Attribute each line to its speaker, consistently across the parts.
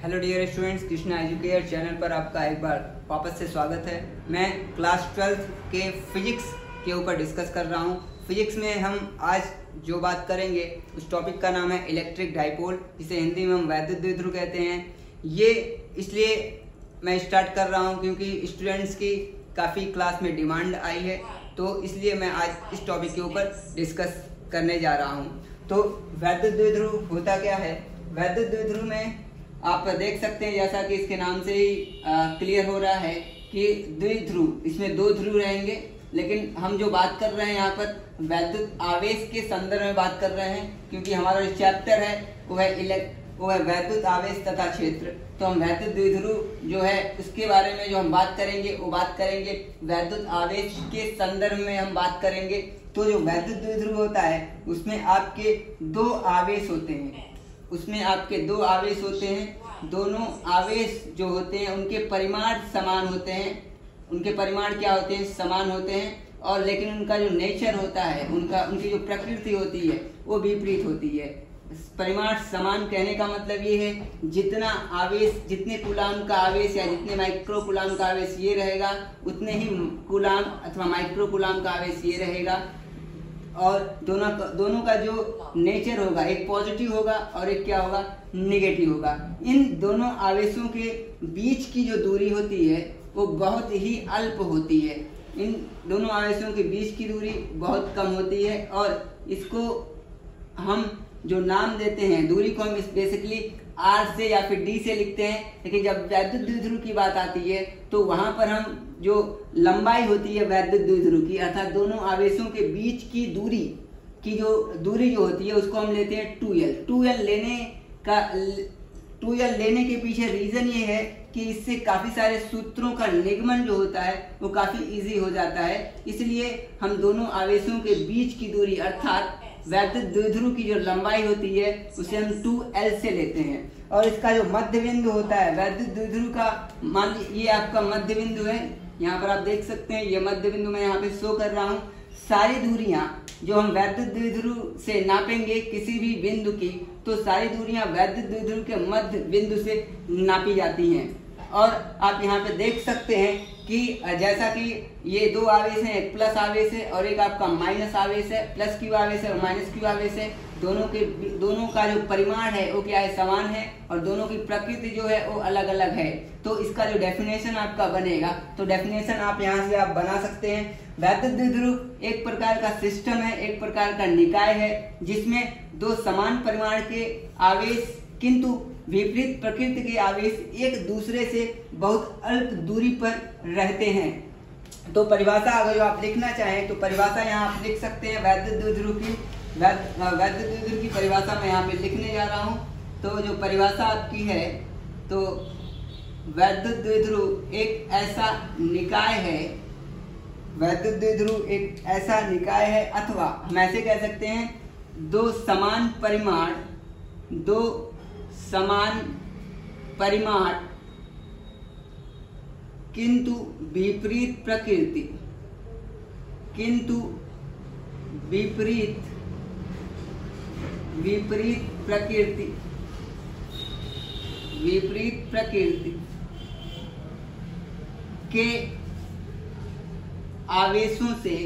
Speaker 1: Hello dear students, Krishna Educare channel पर आपका एक बार वापस से स्वागत है। मैं क्लास 12 के फिजिक्स के ऊपर डिस्कस कर रहा हूँ। फिजिक्स में हम आज जो बात करेंगे उस टॉपिक का नाम है इलेक्ट्रिक डाइपोल, जिसे हिंदी में हम वैद्युत द्विध्रुव कहते हैं। ये इसलिए मैं स्टार्ट कर रहा हूँ क्योंकि स्टूडेंट्स की काफ़ी क्लास में डिमांड आई है, तो इसलिए मैं आज इस टॉपिक के ऊपर डिस्कस करने जा रहा हूँ। तो वैद्युत द्विध्रुव होता क्या है? वैद्युत द्विध्रुव में आप देख सकते हैं, जैसा कि इसके नाम से ही क्लियर हो रहा है कि द्विध्रुव, इसमें दो ध्रुव रहेंगे। लेकिन हम जो बात कर रहे हैं यहाँ पर वैद्युत आवेश के संदर्भ में बात कर रहे हैं, क्योंकि हमारा जो चैप्टर है वो है वैद्युत आवेश तथा क्षेत्र। तो हम वैद्युत द्विध्रुव जो है उसके बारे में जो हम बात करेंगे वो बात करेंगे वैद्युत आवेश के संदर्भ में हम बात करेंगे। तो जो वैद्युत द्विध्रुव होता है उसमें आपके दो आवेश होते हैं, दोनों आवेश जो होते हैं उनके परिमाण समान होते हैं। उनके परिमाण क्या होते हैं? समान होते हैं। और लेकिन उनका जो नेचर होता है, उनकी जो प्रकृति होती है वो विपरीत होती है। परिमाण समान कहने का मतलब ये है, जितना आवेश, जितने कूलाम का आवेश या जितने माइक्रो कूलाम का आवेश ये रहेगा, उतने ही कूलाम अथवा माइक्रो कूलाम का आवेश ये रहेगा। और दोनों का जो नेचर होगा, एक पॉजिटिव होगा और एक क्या होगा? नेगेटिव होगा। इन दोनों आवेशों के बीच की जो दूरी होती है वो बहुत ही अल्प होती है। इन दोनों आवेशों के बीच की दूरी बहुत कम होती है और इसको हम जो नाम देते हैं, दूरी को हम बेसिकली आर से या फिर डी से लिखते हैं। लेकिन जब वैद्युत द्विध्रुव की बात आती है तो वहां पर हम जो लंबाई होती है वैद्युत द्विध्रुव की, अर्थात दोनों आवेशों के बीच की दूरी जो होती है उसको हम लेते हैं 2L। 2L लेने के पीछे रीजन ये है कि इससे काफी सारे सूत्रों का निगमन जो होता है वो काफी इजी हो जाता है। इसलिए हम दोनों आवेशों के बीच की दूरी अर्थात वैद्युत द्विध्रुव की जो लंबाई होती है उसे हम 2L से लेते हैं। और इसका जो मध्य बिंदु होता है वैद्युत द्विध्रुव का, मान लीजिए ये आपका मध्य बिंदु है, यहाँ पर आप देख सकते हैं ये मध्य बिंदु मैं यहाँ पे शो कर रहा हूँ। सारी दूरियां जो हम वैद्युत द्विध्रुव से नापेंगे किसी भी बिंदु की, तो सारी दूरियां वैद्युत द्विध्रुव के मध्य बिंदु से नापी जाती हैं। और आप यहाँ पे देख सकते हैं कि जैसा कि ये दो आवेश हैं, एक प्लस आवेश है और एक आपका माइनस आवेश है। प्लस क्यू आवेश है और माइनस क्यू आवेश है। दोनों का जो परिमाण है वो क्या है? समान है। और दोनों की प्रकृति जो है वो अलग अलग है। तो इसका जो डेफिनेशन आपका बनेगा, तो डेफिनेशन आप यहाँ से आप बना सकते हैं। वैद्युत द्विध्रुव एक प्रकार का सिस्टम है, एक प्रकार का निकाय है, जिसमें दो समान परिमाण के आवेश किंतु विपरीत प्रकृति के आवेश एक दूसरे से बहुत अल्प दूरी पर रहते हैं। तो परिभाषा अगर जो आप लिखना चाहें तो परिभाषा यहाँ आप लिख सकते हैं वैद्युत द्विध्रुव की। वैद्युत द्विध्रुव की परिभाषा मैं यहाँ पे लिखने जा रहा हूँ। तो जो परिभाषा आपकी है, तो वैद्युत द्विध्रुव एक ऐसा निकाय है, वैद्युत द्विध्रुव एक ऐसा निकाय है, अथवा हम ऐसे कह सकते हैं दो समान परिमाण किंतु विपरीत प्रकृति के आवेशों से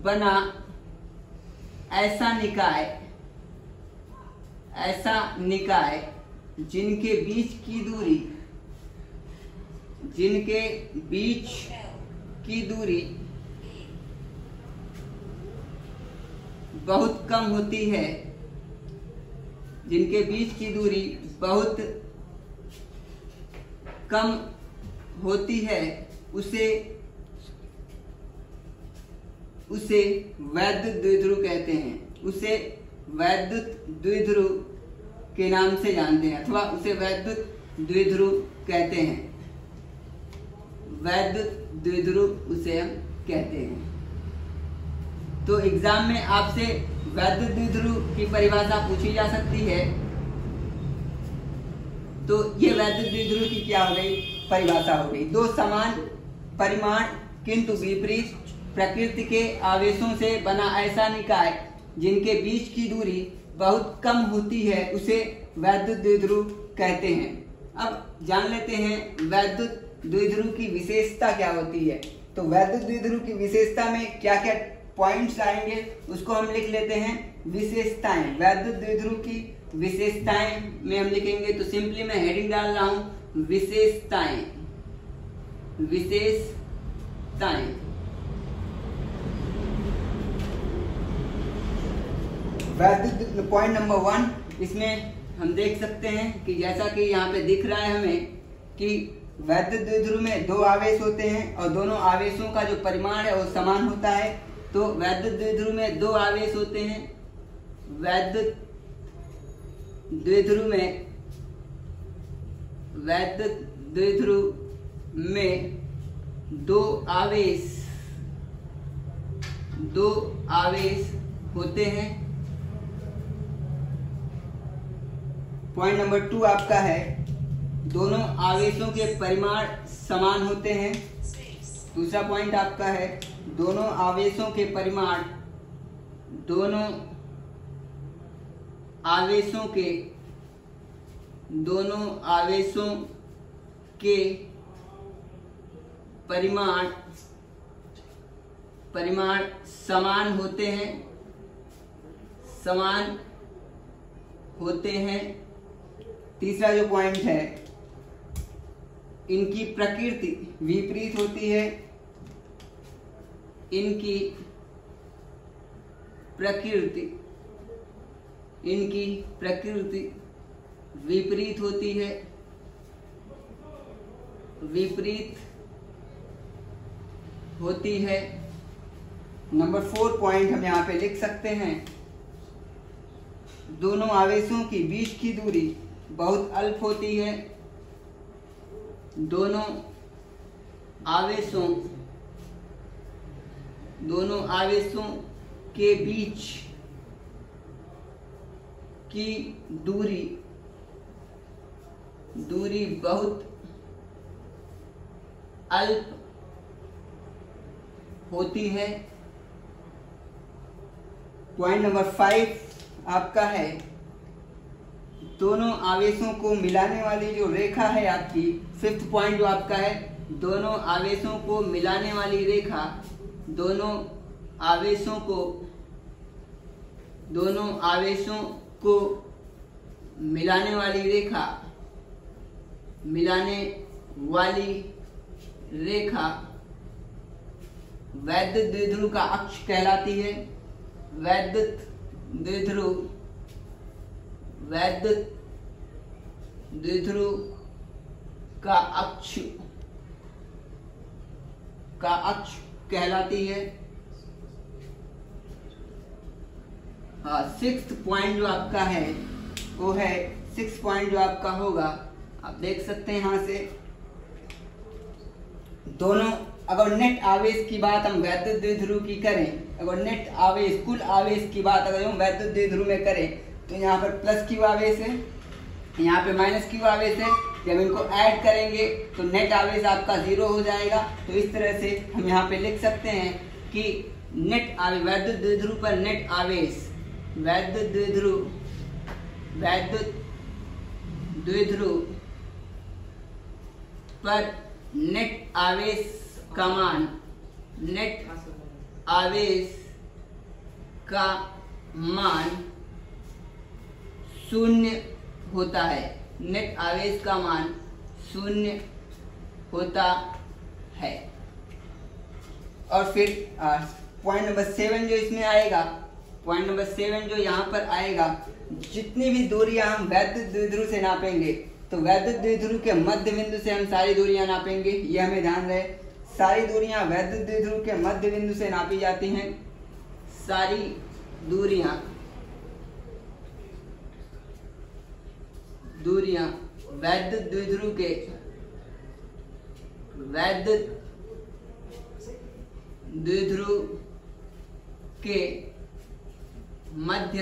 Speaker 1: बना ऐसा निकाय जिनके बीच की दूरी बहुत कम होती है, जिनके बीच की दूरी बहुत कम होती है, उसे वैद्युत द्विध्रुव कहते हैं। उसे वैद्युत द्विध्रुव के नाम से जानते हैं, अथवा उसे वैद्युत द्विध्रुव कहते हैं। वैद्युत द्विध्रुव उसे हम कहते हैं। तो एग्जाम में आपसे वैद्युत द्विध्रुव की परिभाषा पूछी जा सकती है। तो ये वैद्युत द्विध्रुव की क्या हो गई? परिभाषा हो गई। दो समान परिमाण किंतु विपरीत प्रकृति के आवेशों से बना ऐसा निकाय जिनके बीच की दूरी बहुत कम होती है उसे वैद्युत द्विध्रुव कहते हैं। अब जान लेते हैं वैद्युत द्विध्रुव की विशेषता क्या होती है। तो वैद्युत द्विध्रुव की विशेषता में क्या क्या पॉइंट्स आएंगे उसको हम लिख लेते हैं विशेषताएं। वैद्युत द्विध्रुव की विशेषताएं में हम लिखेंगे, तो सिंपली मैं हेडिंग डाल रहा हूं विशेषताएं। विशेषताएं वैद्युत पॉइंट नंबर 1, इसमें हम देख सकते हैं कि जैसा कि यहाँ पे दिख रहा है हमें कि वैद्युत द्विध्रुव में दो आवेश होते हैं और दोनों आवेशों का जो परिमाण है वो समान होता है। तो वैद्युत द्विध्रुव में दो आवेश होते हैं। वैद्युत द्विध्रुव में दो आवेश होते हैं। पॉइंट नंबर 2 आपका है दोनों आवेशों के परिमाण समान होते हैं। दूसरा पॉइंट आपका है दोनों आवेशों के परिमाण, दोनों आवेशों के परिमाण समान होते हैं। तीसरा जो पॉइंट है इनकी प्रकृति विपरीत होती है। इनकी प्रकृति विपरीत होती है। नंबर 4 पॉइंट हम यहाँ पे लिख सकते हैं दोनों आवेशों की बीच की दूरी बहुत अल्प होती है। दोनों आवेशों के बीच की दूरी बहुत अल्प होती है। पॉइंट नंबर 5 आपका है दोनों आवेशों को मिलाने वाली जो रेखा है आपकी। 5th पॉइंट जो आपका है दोनों आवेशों को मिलाने वाली रेखा, दोनों आवेशों को मिलाने वाली रेखा वैद्युत द्विध्रुव का अक्ष कहलाती है। वैद्युत द्विध्रुव का अक्ष कहलाती है। हाँ, 6th पॉइंट जो आपका है वो है 6 पॉइंट जो आपका होगा, आप देख सकते हैं यहाँ से दोनों, अगर नेट आवेश की बात हम वैद्युत द्विध्रुव की करें, अगर नेट आवेश कुल आवेश की बात अगर हम वैद्युत द्विध्रुव में करें तो यहाँ पर प्लस क्यू आवेश है, यहाँ पे माइनस क्यू आवेश है। जब इनको ऐड करेंगे तो नेट आवेश आपका 0 हो जाएगा। तो इस तरह से हम यहाँ पे लिख सकते हैं कि नेट आवेश वैद्युत द्विध्रुव पर नेट आवेश, वैद्युत द्विध्रुव पर नेट आवेश का मान 0 होता है। नेट आवेश का मान 0 होता है। और फिर पॉइंट नंबर 7 जो इसमें आएगा, पॉइंट नंबर 7 जो यहाँ पर आएगा, जितनी भी दूरियां हम वैद्युत द्विध्रुव से नापेंगे तो वैद्युत द्विध्रुव के मध्य बिंदु से हम सारी दूरियां नापेंगे। ये हमें ध्यान रहे, सारी दूरियां वैद्युत द्विध्रुव के मध्य बिंदु से नापी जाती हैं। सारी दूरियां वैद्युत द्विध्रुव के मध्य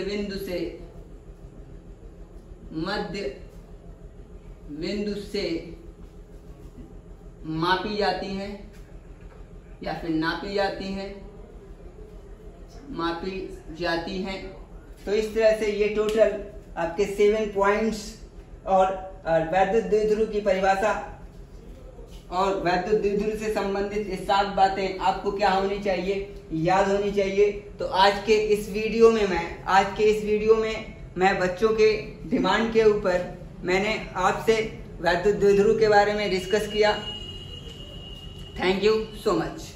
Speaker 1: बिंदु से मापी जाती हैं या फिर नापी जाती हैं। तो इस तरह से ये टोटल आपके 7 पॉइंट्स और वैद्युत द्विध्रुव की परिभाषा और वैद्युत द्विध्रुव से संबंधित ये 7 बातें आपको क्या होनी चाहिए, याद होनी चाहिए। तो आज के इस वीडियो में मैं बच्चों के डिमांड के ऊपर मैंने आपसे वैद्युत द्विध्रुव के बारे में डिस्कस किया। Thank you so much.